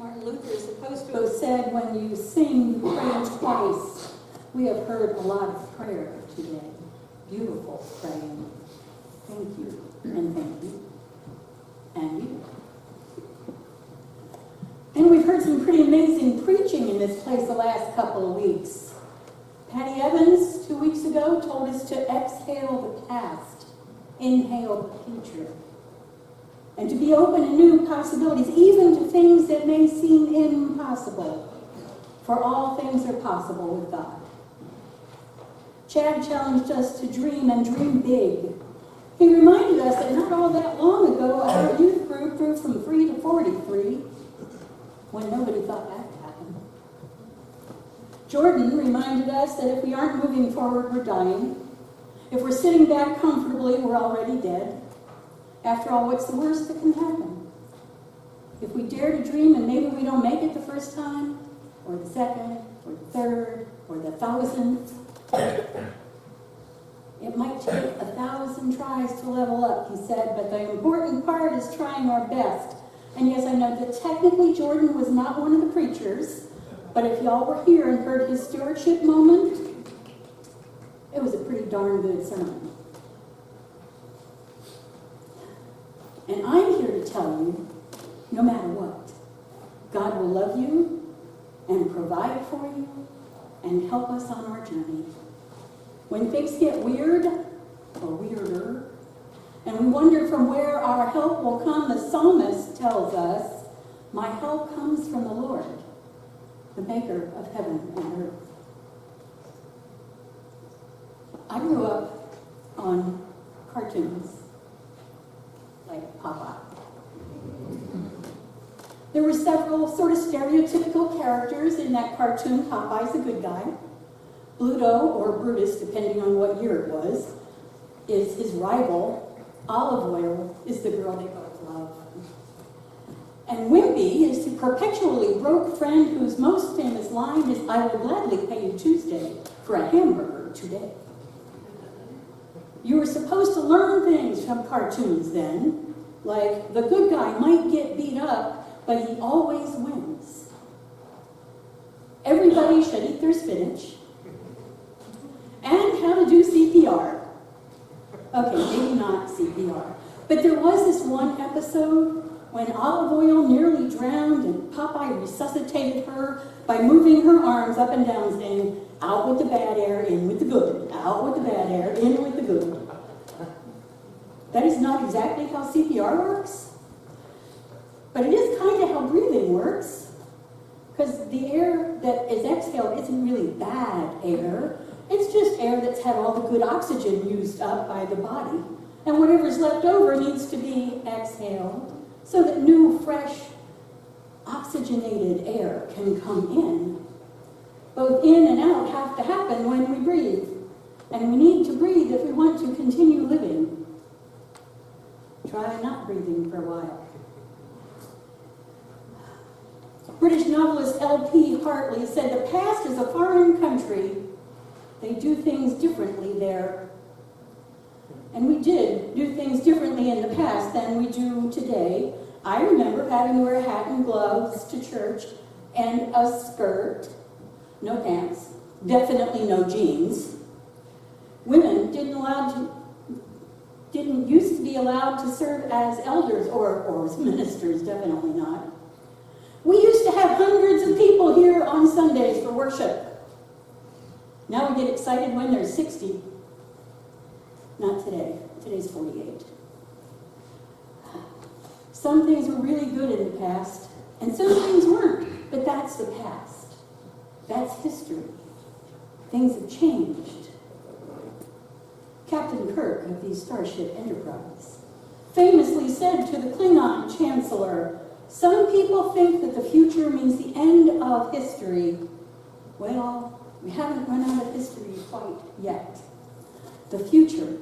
Martin Luther is supposed to have said, when you sing, you pray twice. We have heard a lot of prayer today. Beautiful praying. Thank you, and thank you, and you. And we've heard some pretty amazing preaching in this place the last couple of weeks. Patty Evans, 2 weeks ago, told us to exhale the past, inhale the future, and to be open to new possibilities, even to things that may seem impossible. For all things are possible with God. Chad challenged us to dream and dream big. He reminded us that not all that long ago, our youth group grew from 3 to 43, when nobody thought that would happen. Jordan reminded us that if we aren't moving forward, we're dying. If we're sitting back comfortably, we're already dead. After all, what's the worst that can happen? If we dare to dream and maybe we don't make it the first time, or the second, or the third, or the 1,000th, it might take 1,000 tries to level up, he said, but the important part is trying our best. And yes, I know that technically Jordan was not one of the preachers, but if y'all were here and heard his stewardship moment, it was a pretty darn good sermon. And I'm here to tell you, no matter what, God will love you and provide for you and help us on our journey. When things get weird, or weirder, and we wonder from where our help will come, the psalmist tells us, my help comes from the Lord, the maker of heaven and earth. I grew up on cartoons, like Popeye. There were several sort of stereotypical characters in that cartoon. Popeye's the good guy. Bluto, or Brutus, depending on what year it was, is his rival. Olive Oil is the girl they both love. And Wimpy is the perpetually broke friend whose most famous line is, I will gladly pay you Tuesday for a hamburger today. You were supposed to learn things from cartoons then, like the good guy might get beat up, but he always wins. Everybody should eat their spinach. And how to do CPR. Okay, maybe not CPR. But there was this one episode when Olive Oil nearly drowned and Popeye resuscitated her by moving her arms up and down, saying, out with the bad air, in with the good. Out with the bad air, in with the good. That is not exactly how CPR works. But it is kind of how breathing works. Because the air that is exhaled isn't really bad air. It's just air that's had all the good oxygen used up by the body. And whatever's left over needs to be exhaled so that new, fresh, oxygenated air can come in. Both in and out have to happen when we breathe. And we need to breathe if we want to continue living. Try not breathing for a while. British novelist L.P. Hartley said, the past is a foreign country. They do things differently there. And we did do things differently in the past than we do today. I remember having to wear a hat and gloves to church and a skirt, no pants, definitely no jeans. Women didn't used to be allowed to serve as elders or as ministers, definitely not. We used to have hundreds of people here on Sundays for worship. Now we get excited when there's 60. Not today. Today's 48. Some things were really good in the past, and some things weren't. But that's the past. That's history. Things have changed. Captain Kirk of the Starship Enterprise famously said to the Klingon Chancellor, some people think that the future means the end of history. Well, we haven't run out of history quite yet. The future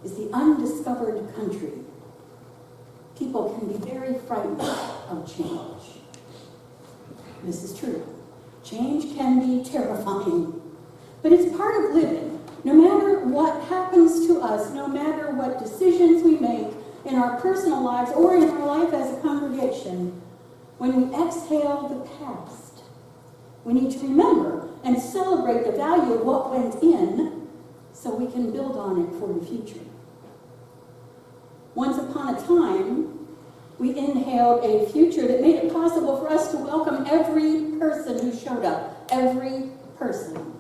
is the undiscovered country. People can be very frightened of change. This is true. Change can be terrifying, but it's part of living. No matter what happens to us, no matter what decisions we make in our personal lives or in our life as a congregation, when we exhale the past, we need to remember and celebrate the value of what went in so we can build on it for the future. Once upon a time, we inhaled a future that made it possible for us to welcome every person who showed up, every person.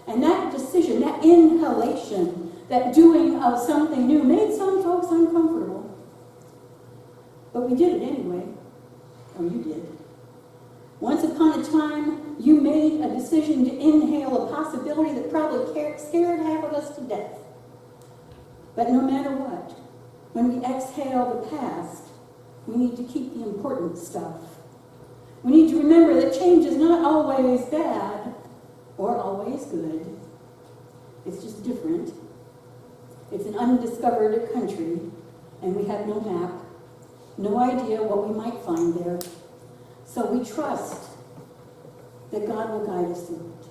And that decision, that inhalation, that doing of something new made some folks uncomfortable. But we did it anyway. Or you did. Once upon a time, you made a decision to inhale a possibility that probably scared half of us to death. But no matter what, when we exhale the past, we need to keep the important stuff. We need to remember that change is not always bad or always good. It's just different. It's an undiscovered country, and we have no map, no idea what we might find there. So we trust that God will guide us through it.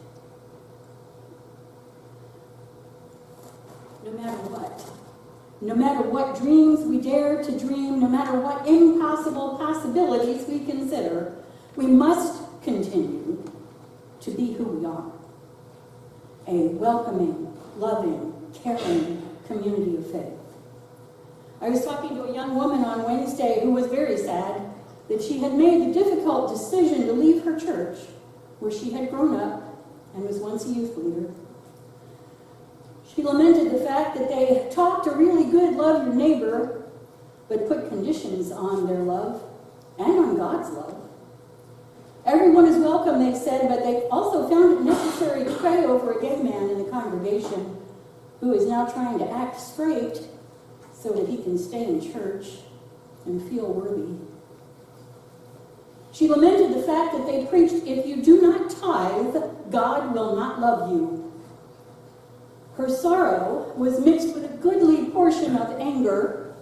No matter what. No matter what dreams we dare to dream, no matter what impossible possibilities we consider, we must continue to be who we are. A welcoming, loving, caring community of faith. I was talking to a young woman on Wednesday who was very sad that she had made the difficult decision to leave her church, where she had grown up and was once a youth leader. She lamented the fact that they talked a really good love your neighbor, but put conditions on their love and on God's love. Everyone is welcome, they said, but they also found it necessary to pray over a gay man in the congregation who is now trying to act straight so that he can stay in church and feel worthy. She lamented the fact that they preached, if you do not tithe, God will not love you. Her sorrow was mixed with a goodly portion of anger.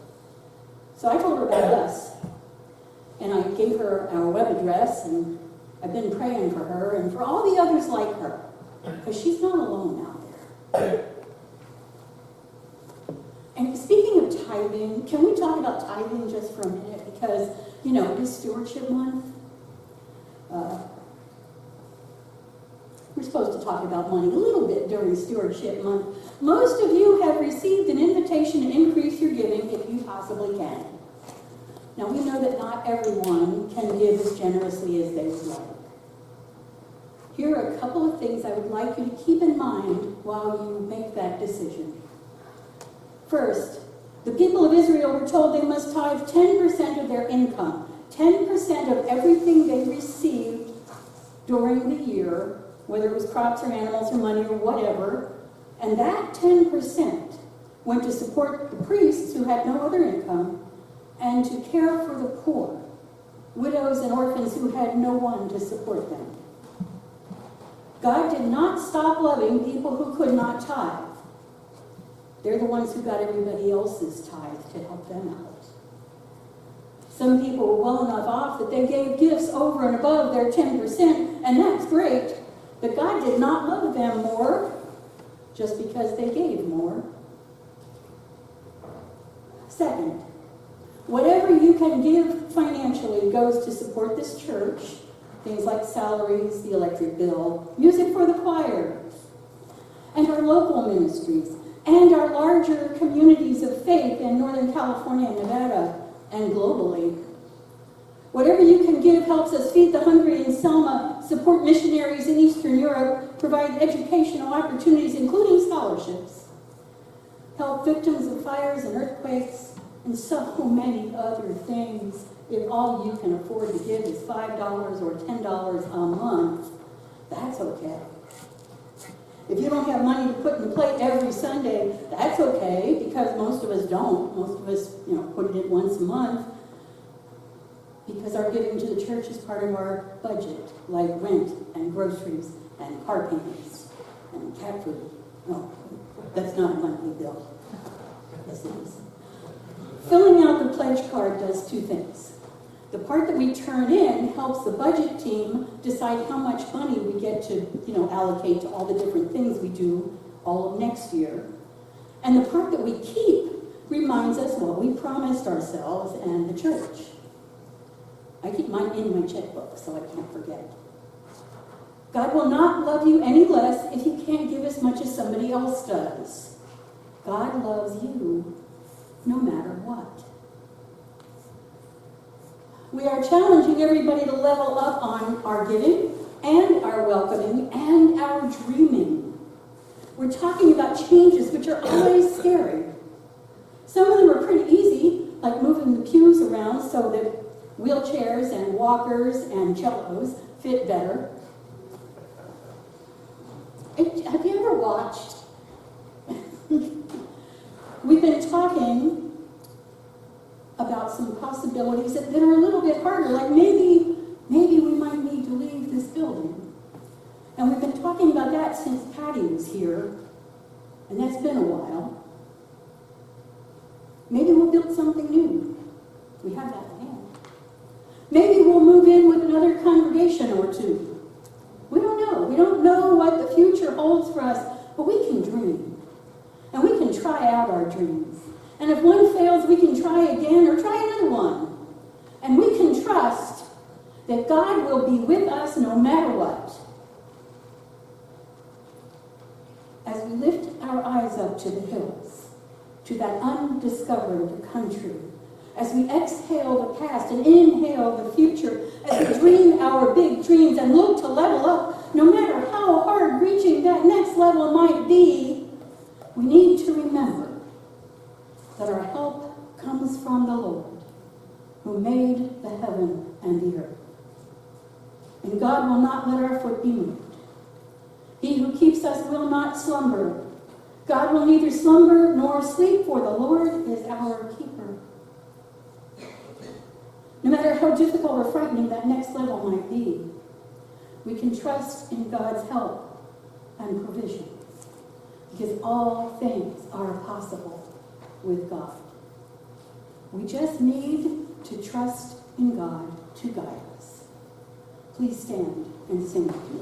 So I told her about us. And I gave her our web address, and I've been praying for her and for all the others like her, because she's not alone out there. And speaking of tithing, can we talk about tithing just for a minute? Because, you know, it is Stewardship Month. We're supposed to talk about money a little bit during Stewardship Month. Most of you have received an invitation to increase your giving if you possibly can. Now, we know that not everyone can give as generously as they would like. Here are a couple of things I would like you to keep in mind while you make that decision. First, the people of Israel were told they must tithe 10% of their income, 10% of everything they received during the year, whether it was crops or animals or money or whatever, and that 10% went to support the priests who had no other income and to care for the poor, widows and orphans who had no one to support them. God did not stop loving people who could not tithe. They're the ones who got everybody else's tithe to help them out. Some people were well enough off that they gave gifts over and above their 10%, and that's great. But God did not love them more just because they gave more. Second, whatever you can give financially goes to support this church, things like salaries, the electric bill, music for the choirs, and our local ministries, and our larger communities of faith in Northern California and Nevada, and globally. Whatever you can give helps us feed the hungry in Selma, support missionaries in Eastern Europe, provide educational opportunities, including scholarships, help victims of fires and earthquakes, and so many other things. If all you can afford to give is $5 or $10 a month, that's okay. If you don't have money to put in the plate every Sunday, that's okay, because most of us don't. Most of us, put it in once a month, because our giving to the church is part of our budget, like rent and groceries and car payments and cat food. No, that's not a monthly bill. Yes, it is. Filling out the pledge card does two things. The part that we turn in helps the budget team decide how much money we get to, allocate to all the different things we do all of next year. And the part that we keep reminds us what we promised ourselves and the church. I keep mine in my checkbook so I can't forget. God will not love you any less if you can't give as much as somebody else does. God loves you no matter what. We are challenging everybody to level up on our giving and our welcoming and our dreaming. We're talking about changes which are always scary. Some of them are pretty easy, like moving the pews around so that wheelchairs and walkers and cellos fit better. Have you ever watched? We've been talking about some possibilities that are a little bit harder, like maybe we might need to leave this building. And we've been talking about that since Patty was here, and that's been a while. Maybe we'll build something new. We have that in hand. Maybe we'll move in with another congregation or two. We don't know. We don't know what the future holds for us, but we can dream. And we can try out our dreams. And if one fails, we can try again or try another one. And we can trust that God will be with us no matter what. As we lift our eyes up to the hills, to that undiscovered country, as we exhale the past and inhale the future, as we dream our big dreams and look to level up, no matter how hard reaching that next level might be, we need to remember that our help comes from the Lord, who made the heaven and the earth. And God will not let our foot be moved. He who keeps us will not slumber. God will neither slumber nor sleep, for the Lord is our keeper. No matter how difficult or frightening that next level might be, we can trust in God's help and provision, because all things are possible with God. We just need to trust in God to guide us. Please stand and sing with me.